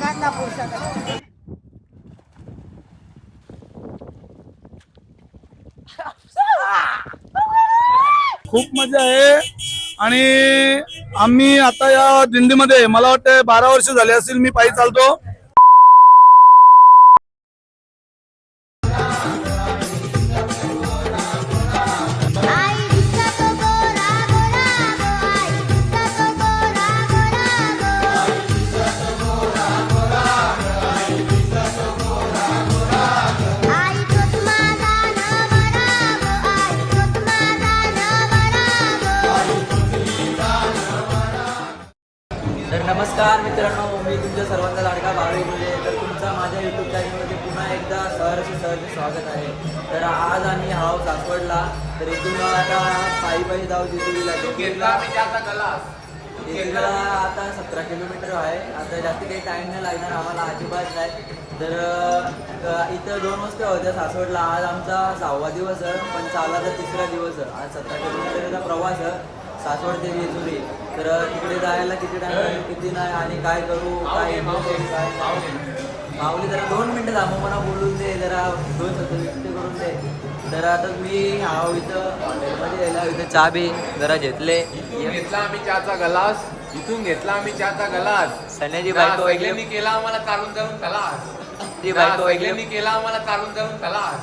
खूप मजा आहे आणि आम्ही आता या दिंडीमध्ये मला वाटतं 12 वर्ष झाले असतील मी पायी चालतो. नमस्कार मित्रांनो, मी तुमच्या सर्वांचा लाडका भावे म्हणजे तर तुमचा माझ्या यूट्यूब चॅनलमध्ये पुन्हा एकदा सहर्ष स्वागत आहे. तर आज आम्ही हाव सासवडला, तर इथून आता पायी जाऊ जेजुरीला. जेजुरीला आता 17 किलोमीटर आहे. आता जास्त काही टाईम नाही लागणार आम्हाला, अजिबात नाही. तर इथं 2 वाजता होत्या सासवडला. आज आमचा 6वा दिवस आहे, पण चालायचा 3रा दिवस आहे. आज 17 किलोमीटरचा प्रवास आहे सासवड ते जेजुरी. तर तिकडे जायला किती टाइम लागेल, किती नाही आणि काय करू, काय काय माऊली जरा 2 मिनटं थांबू, मला बोलून दे जरा, 2 शब्द व्यक्त करून दे. तर आता मी इथं हॉटेलमध्ये यायला, इथं चहा बी जरा घेतले. इथून घेतला आम्ही चहाचा गलास, इथून घेतला आम्ही चहाचा गलास. सण्याची बायको वगैरे केला आम्हाला चालून जाऊन खलास. ती बायको वगैरे केला आम्हाला चालून जाऊन खलास.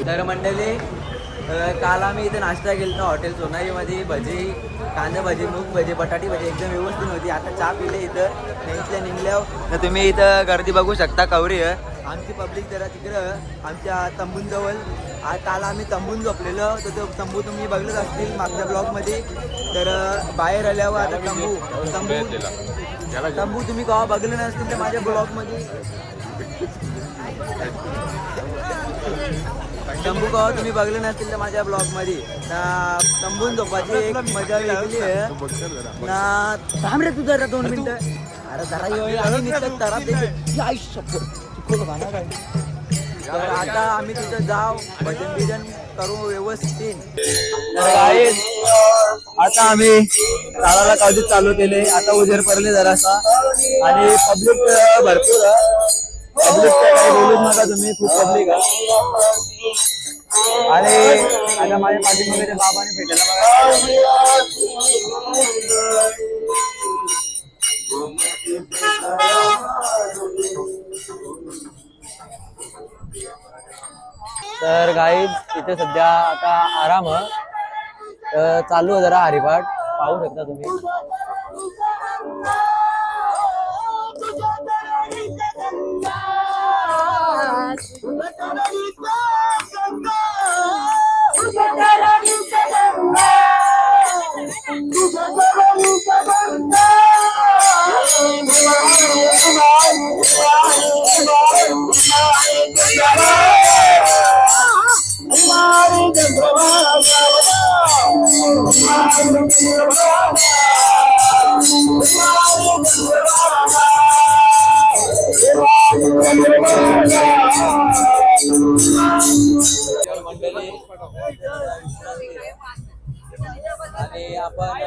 तर मंडळी, काल आम्ही इथे नाश्ता केला हॉटेल सोनारीमध्ये. भजी, कांदा भजी, मूग भजी, बटाटी भजी एकदम व्यवस्थित होती. आता चहा पिले इथं इथल्या निघल्यावर. तर तुम्ही इथं गर्दी बघू शकता, कवरी आहे आमची पब्लिक. जरा तिकडं आमच्या तंबूंजवळ आज काल आम्ही तंबून झोपलेलो, तर तो तंबू तुम्ही बघलंच असतील मागच्या ब्लॉगमध्ये. तर बाहेर आल्यावर आता तंबू तुम्ही केव्हा बघलं नसतील तर माझ्या ब्लॉगमध्ये तंबू केव्हा तुम्ही बघले नसतील तर माझ्या ब्लॉगमध्ये. तंबून झोपाची एक मजा वेगळी आहे ना. थांब रे तू जरा 2 मिनिटं. अरे जरा तर आता आम्ही तिथं जाऊ, भजन बिजन करू व्यवस्थित. आता आम्ही चालायला कावजीत चालू केले. आता उजेर पडले जरासा आणि पब्लिक भरपूर आहे. पब्लिक काही बोलूच नका तुम्ही, खूप पब्लिक आहे. आणि आता माझ्या पाठीमध्ये ते बाबाने भेटायला तर गाईज इथे सध्या आता आराम चालू आहे, जरा हरिपाठ पाहू शकता तुम्ही. आणि आपण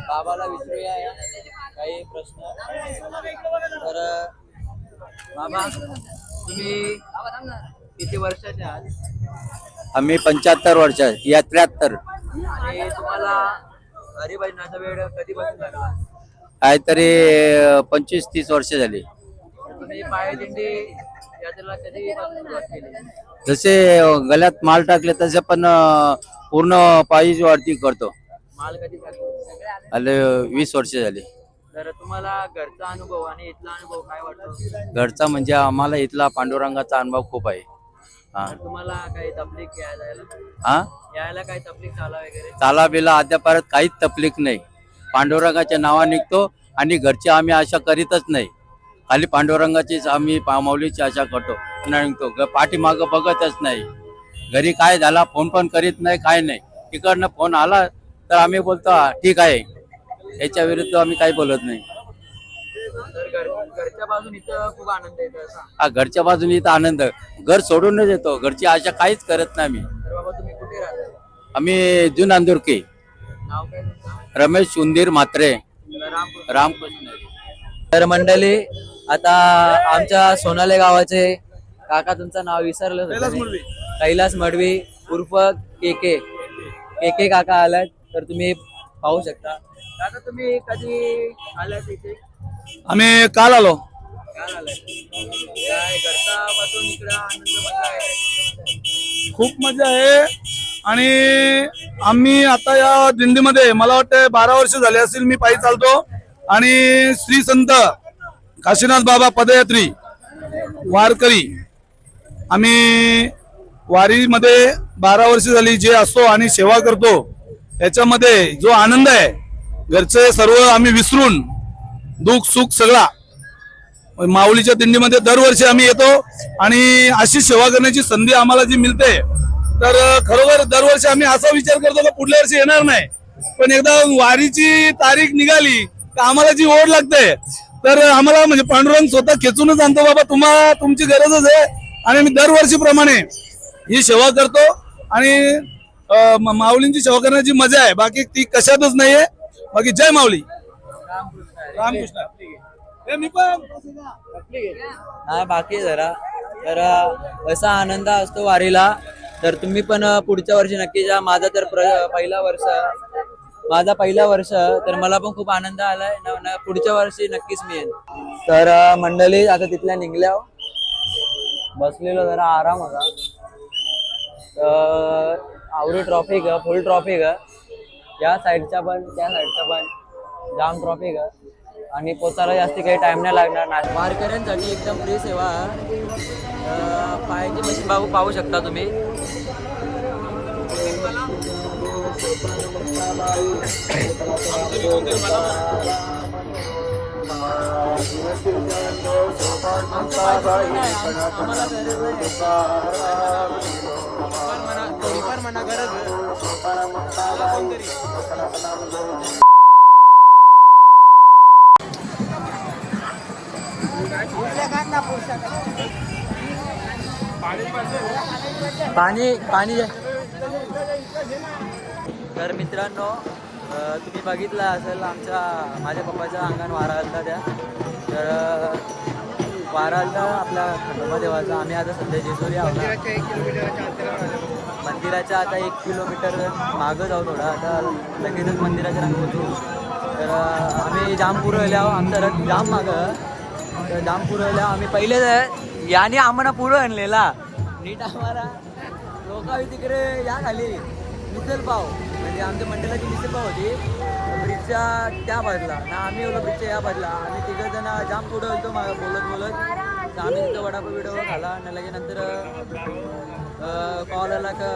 बाबाला विचारूया काही प्रश्न. तर बाबा, तुम्ही किती वर्षाचे आहात? आम्ही 75 वर्षाचे, या 73. आणि तुम्हाला हरिभजनाचा वेळ कधीपासून लागला? काहीतरी 25-30 वर्ष झाली. तुम्ही पायदिंडी यात्रेला कधीपासून सुरुवात केली? जसे गळ्यात माल टाकले तसे पण पूर्ण पायी वरती करतो. माल कधी टाकला? आले 20 वर्ष झाली. तर तुम्हाला घरचा अनुभव आणि इथला अनुभव काय वाटतो? घरचा म्हणजे आम्हाला इथला पांडुरंगाचा अनुभव खूप आहे. तुम्हाला काही तकलीफ हा यायला काही तकलीफ झाला वगैरे? चाला बिला अद्यापर्यंत काहीच तकलीफ नाही. पांडुरंगाच्या नावा निघतो आणि घरची आम्ही आशा करीतच नाही. खाली पांडुरंगाचीच आम्ही माऊलीची आशा करतो, निघतो. पाठीमाग बघतच नाही. घरी काय झाला फोन पण करीत नाही, काय नाही. तिकडनं फोन आला तर आम्ही बोलतो ठीक आहे, याच्या विरुद्ध आम्ही काही बोलत नाही. घरच्या बाजून इथं खूप आनंद येतो. हा, घरच्या बाजूने इथं आनंद. घर सोडूनच येतो, घरची आशा काहीच करत नाही आम्ही. तर बाबा तुम्ही कुठे राहता? आम्ही जुन अंदुरकी. नाव काय तुमचं? रमेश सुंदीर म्हात्रे. रामकृष्ण. रामकृष्ण. तर मंडळी आता आमच्या सोनाले गावाचे काका, तुमचं नाव विसरलं होतं मी. कैलास मडवी उर्फ केके. केके काका आलात, तर तुम्ही पाहू शकता. काका तुम्ही कधी आलात इथे? आम्ही काल आलो. काय आलात? काय घरचा पासून इकडं आनंद मजा आहे? खूप मजा आहे. आणि आम्ही आता या दिंडीमध्ये मला वाटतं 12 वर्ष झाले असतील मी पायी चालतो. आणि श्री संत काशीनाथ बाबा पदयात्री वारकरी आम्ही वारीमध्ये 12 वर्ष झाली जे असतो आणि सेवा करतो. याच्यामध्ये जो आनंद आहे, घरचे सर्व आम्ही विसरून दुःख सुख सगळा माऊलीच्या दिंडीमध्ये दरवर्षी आम्ही येतो. आणि अशी सेवा करण्याची संधी आम्हाला जी मिळते, तर खरोखर दरवर्षी आम्ही असा विचार करतो की पुढल्या वर्षी येणार नाही, पण एकदा वारीची तारीख निघाली तर आम्हाला जी ओढ लागते, तर आम्हाला म्हणजे पांडुरंग स्वतः खेचूनच आणतो, बाबा तुम्हाला तुमची गरजच आहे. आणि आम्ही दरवर्षीप्रमाणे ही सेवा करतो. आणि माऊलींची सेवा करण्याची मजा आहे, बाकी ती कशातच नाहीये. बाकी जय माऊली. रामकृष्ण. मी पण नाही बाकी जरा तर असा आनंद असतो वारीला. तर तुम्ही पण पुढच्या वर्षी नक्की जा. माझा तर पहिला वर्ष तर मला पण खूप आनंद आलाय. पुढच्या वर्षी नक्कीच मी येईन. तर मंडळी आता तिथल्या निघल्या, बसलेलो जरा आराम होता. आवडी ट्रॉफिक फुल ट्रॉफिक या साईडच्या पण त्या साईडच्या पण जाम ट्रॉफिक आणि पोचायला जास्ती काही टाइम नाही लागणार. वारकऱ्यांसाठी एकदम फ्री सेवा. पायाची मशीन पाहू शकता तुम्ही. पाणी तर मित्रांनो, तुम्ही बघितलं असेल माझ्या पप्पाच्या अंगाने वारा आलता त्या. तर वारा आलता आपल्या खंडोबा देवाचा. आम्ही आता सध्या जेजुरी आहोत. मंदिराच्या आता 1 किलोमीटर मागं जाऊ थोडा. आता लगेचच मंदिराच्या रंग पोचू. तर आम्ही जाम पुरवल्या आमचा रथ जाम मागं. तर जाम पुरवल्या आम्ही पहिले याने आम्हाला पुढं आणलेला नीट. आम्हाला लोक तिकडे या खाली मिसल पाव म्हणजे आमच्या मंडळाची मिसल पाव होती ब्रिजच्या त्या बाजूला ना. आम्ही एवढं ब्रिजच्या या बाजूला. आम्ही 3 जण जाम पुढं होतो बोलत बोलत. तर आम्ही तिथं वडापाव बिडापाव खाला. आणि लगे नंतर कॉल आला का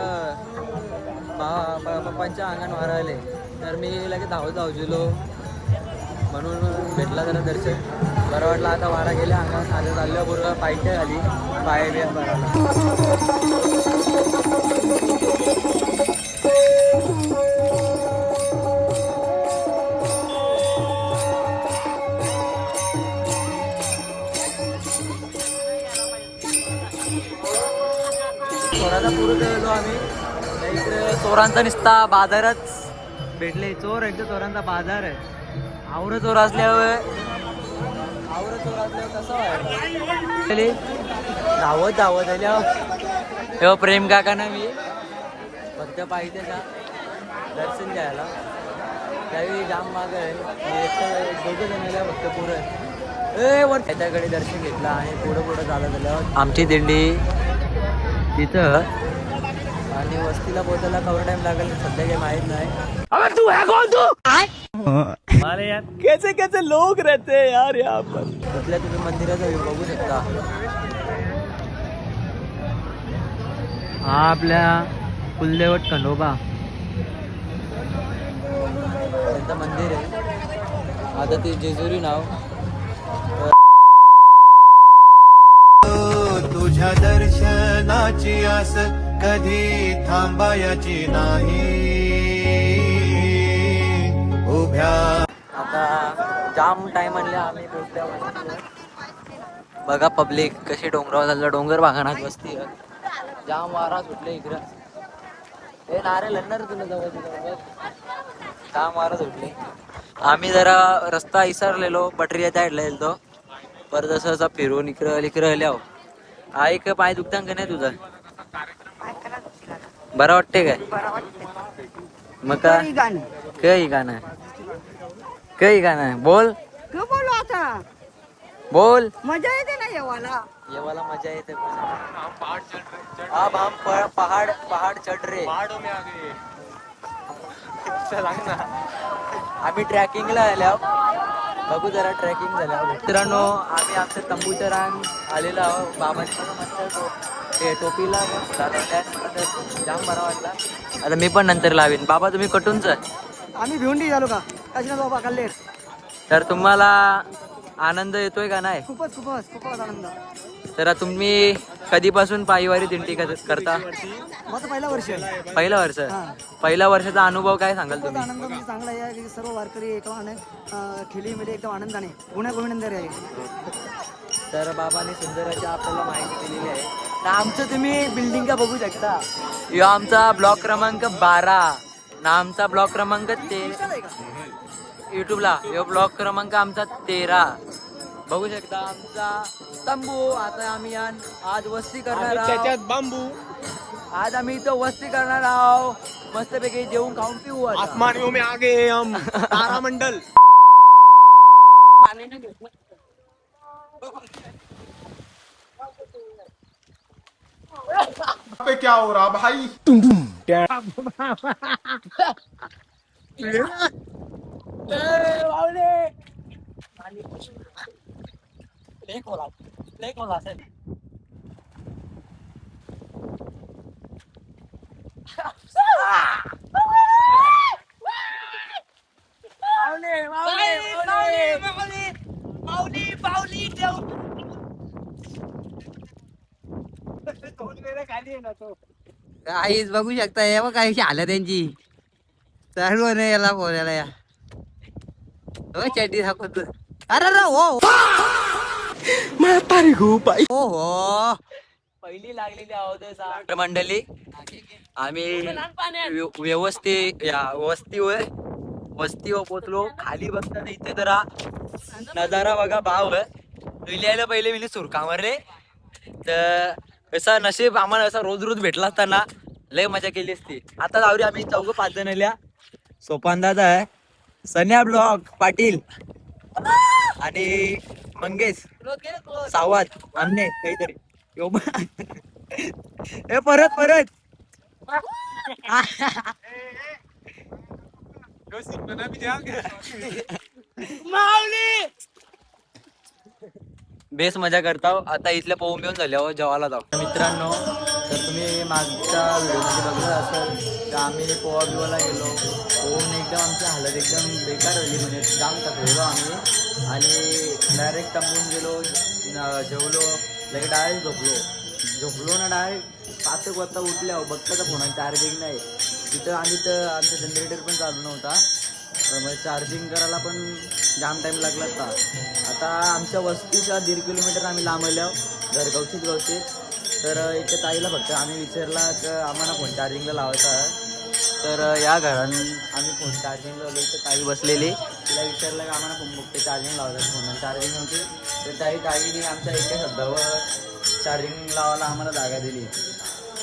पप्पांच्या अंगण वारायले. तर मी लगेच धावत गेलो म्हणून भेटला जरा दर्शन. बरं वाटलं. आता वारा गेल्या अंगात आता चाललं बरोबर पायथ्या घाली पाय बिया बराला. चोराचा पुरं गेलो आम्ही. इकडे चोरांचा निस्ता बाजारच भेटले. चोर एकदा चोरांचा बाजार आहे. आवरं चोर असल्यावर कसं व्हायला धावत आल्यावर प्रेम काकांना मी फक्त पाहिजे का दर्शन घ्यायला. त्यावेळी जाम माग आहे. 2 जण आल्या फक्त पुढं वर त्याच्याकडे दर्शन घेतलं आणि पुढं चालत झालं आमची दिंडी तिथं. आणि वस्तीला पोहोचायला कवर टाइम लागेल सध्या काही माहित नाही. अरे यार कैसे लोग रहते हैं यार यहाँ पर. तिथल्या तुम्ही मंदिराचा व्ह्यू बघू शकता. हा आपल्या कुलदेवत खंडोबा त्यांचं मंदिर आहे. आता ते जेजुरी नाव. तुझ्या दर्शनाची आस कधी थांबायची नाही. उभ्या आता जाम टाइम आणले आम्ही पोहोचल्या. बघा पब्लिक कशी डोंगरावर चाललं. डोंगर भागानात वस्ती जाम वारा सुटले इकडं. हे नारे लढणार तुला जवळ का मारा सुटली. आम्ही जरा रस्ता विसरलेलो पटरीच्या साईडला गेलतो परत जसं असं फिरून इकडं ल्याव. ऐक पाय दुखतान का नाही तुझं? बरं वाटते काय? मग काय गाणं बोल बोलो आता बोल. मजा येते ना येवाला. येवाला मजा येते. अब हम पहाड चढ रे. आम्ही ट्रॅकिंगला आल्या बघू जरा ट्रॅकिंग झाल्या. मित्रांनो आम्ही आमच्या तंबूच्या रांग आलेलो आहोत. बाबांनी मस्त टोपीला जाम बरा वाटला. आता मी पण नंतर लावेन. बाबा तुम्ही कटूनच आम्ही भिवंडी झालो का काशीनाथ बाबा कल्लेर. तर तुम्हाला आनंद येतोय का नाही? खूपच आनंद. तर तुम्ही कधीपासून पायीवारी दिंडी करता? माझं पहिला वर्ष आहे. पहिल्या वर्षाचा अनुभव काय सांगाल तुम्ही? आनंद म्हणजे चांगला आहे की सर्व वारकरी एकदम खेळीमध्ये एकदम आनंदाने गुण्यागोविंदर आहे. तर बाबांनी सुंदर अशी आपल्याला माहिती दिलेली आहे. ना आमचं तुम्ही बिल्डिंग का बघू शकता. यो आमचा ब्लॉक क्रमांक 12 ना आमचा ब्लॉक क्रमांक 13 युट्यूबला. यो ब्लॉक क्रमांक आमचा 13 बघू शकता. आमचा तंबू. आता आम्ही आज वस्ती करणार आहोत. बांबू आज आम्ही इथं वस्ती करणार आहोत. मस्तपैकी जेवून खाऊन पिऊ. आसमानियों में आगे हम तारामंडल. पे क्या हो रहा भाई? आईच बघू शकता. हे बघ काही आलं त्यांची सर्व नाही याला बोलायला या चड्डी दाखवतो. अरे हो हो पहिली लागलेली आहोत मंडळी. आम्ही व्यवस्थित या वस्तीवर पोचलो. खाली बघताना इथे जरा नजारा बघा भाव लिहायला पहिले मी सुरकावर रे. तर असा नशीब आम्हाला असा रोज भेटला असताना लय मजा केली असती. आता जाऊया आम्ही 4-5 जण आल्या. सोपानदादा आहे, सन्या ब्लॉक पाटील आणि मंगेश सावत अन्य काहीतरी हे परत बेस मजा करता. आता इथल्या पोहून घेऊन झाल्यावर जेवायला जाऊ. मित्रांनो तर तुम्ही मागच्या व्हिडिओमध्ये बघत असाल तर आम्ही पोहा बिवाला गेलो. पोहून एकदम आमची हालत एकदम बेकार झाली. म्हणजे जाम थकलेलो आम्ही आणि डायरेक्ट तंबून गेलो. जेवलो लगेच डायरेक्ट झोपलो ना. डायरेक्ट 5 वाजता उठल्यावर बघता तर फोन चार्जिंग नाही तिथं. आणि तर आमचा जनरेटर पण चालू नव्हता. म्हणजे चार्जिंग करायला पण जाम टाईम लागला होता. आता आमच्या वस्तीच्या 1.5 किलोमीटर आम्ही लांब आल्यावर गवशीत. तर इथे ताईला फक्त आम्ही विचारला तर आम्हाला फोन चार्जिंगला लावायचा आहे. तर या घरान आम्ही फोन चार्जिंगला लावलो. तर ताई बसलेली. तिला विचारलं की आम्हाला फोन फक्त चार्जिंग लावायचं. फोन चार्जिंग नव्हती. तर ताईने आमच्या इथे शब्दावर चार्जिंग लावायला आम्हाला जागा दिली.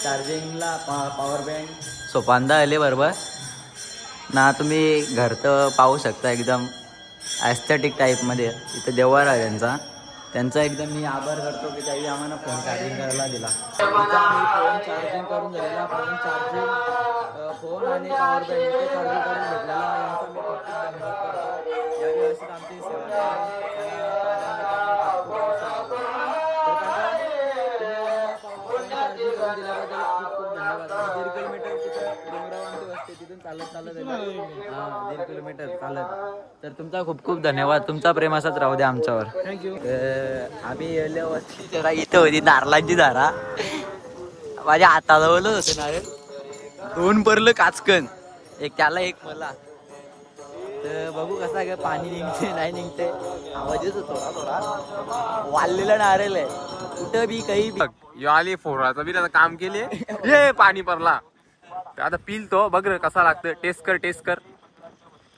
चार्जिंगला पॉवर बँक सोपांदा आले बरोबर ना. तुम्ही घर तर पाहू शकता एकदम ॲस्थेटिक टाईपमध्ये. इथं देवार आहे त्यांचा एकदम मी आभार करतो की त्यांनी आम्हाला फोन चार्जिंग करायला दिला. फोन चार्जिंग करून झालेला. फोन आणि पॉवर बँक इथे चार्जिंग करून भेटलेला. यांचा मी खूप धन्यवाद करतो. या व्यवस्थित आमची सेवा तर तुमचा खूप खूप धन्यवाद. तुमचा प्रेम असाच राहू द्या आमच्यावर. थँक्यू. आम्ही गेल्यावरती जरा इथं होती नारळांची झाडा. माझ्या हाताजवळ होते नारळ. 2 परलं काचकन. एक त्याला एक मला. तर बघू कसा काय पाणी निघते नाही निघते. आवाज येतो थोडा वाळलेला नारळ आहे. कुठं बी काही बी. यो आली फोराचं बी काम केले. हे पाणी पडला तर आता पिल तो बघ रे कसा लागतं. टेस्ट कर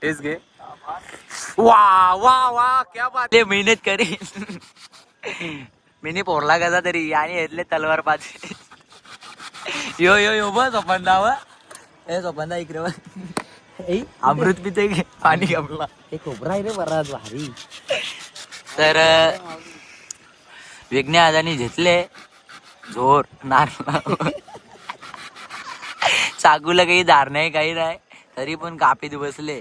टेस्ट घे. वा वा वा क्या बात. ते मेहनत करी मिनी पोरला कसा तरी आणि घेतले तलवार पाच. यो यो यो बस सोपंदा व ए सोपंदा इकडे बघ. अमृत पिते पाणी घाबला ते खोबरा आहे रे बराच भारी. तर विज्ञानाने घेतले जोर नारला. चाकूला काही धार नाही काही नाही तरी पण कापीत बसले.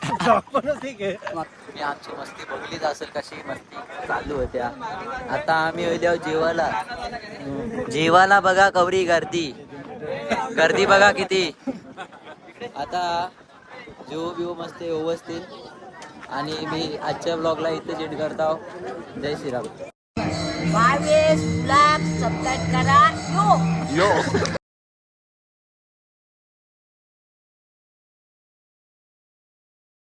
तुम्ही आमची मस्ती बघलीच असेल कशी मस्ती चालू होत्या. आता आम्ही होईल जेवायला बघा कवरी गर्दी बघा किती. आता जेव बिव मस्त व्यवस्थित आणि मी आजच्या ब्लॉगला इथे एंड करतो. जय श्रीराम. सबस्क्राईब करा. यो